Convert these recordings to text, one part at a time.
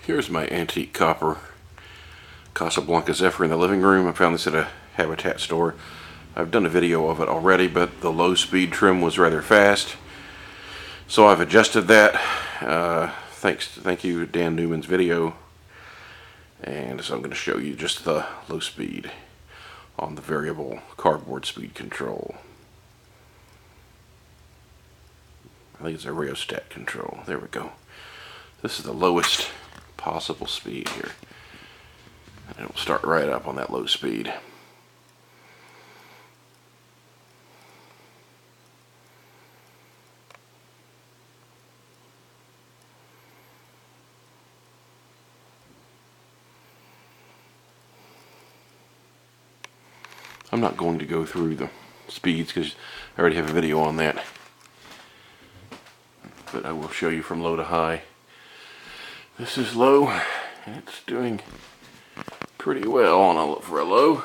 Here's my antique copper Casablanca Zephyr in the living room. I found this at a Habitat store. I've done a video of it already, but the low speed trim was rather fast, so I've adjusted that. Thank you Dan Newman's video, and so I'm going to show you just the low speed on the variable cardboard speed control. I think it's a rheostat control. There we go. This is the lowest possible speed here, and it'll start right up on that low speed. I'm not going to go through the speeds because I already have a video on that, but I will show you from low to high. This is low, and it's doing pretty well on for a low.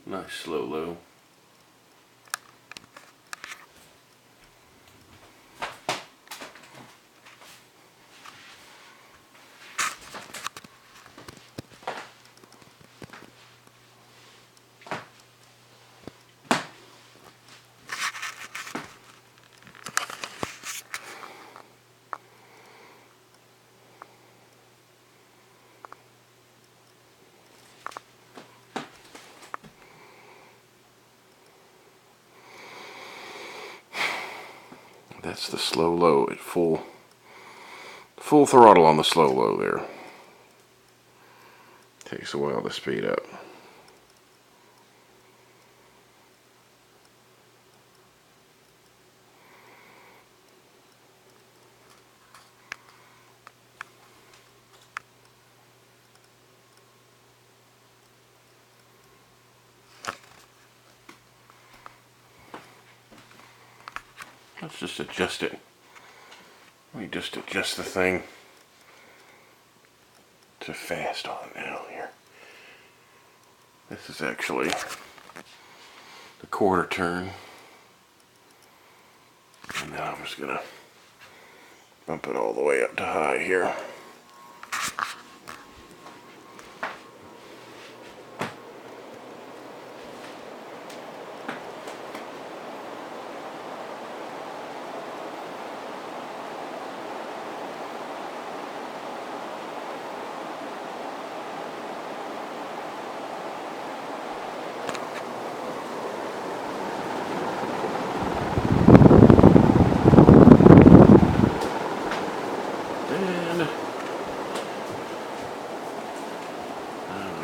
Nice slow low. That's the slow low at full throttle on the slow low there. Takes a while to speed up. Let's just adjust it. Let me just adjust the thing to fast on now here. This is actually the quarter turn. And now I'm just gonna bump it all the way up to high here.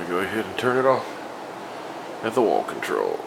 Go ahead and turn it off at the wall control.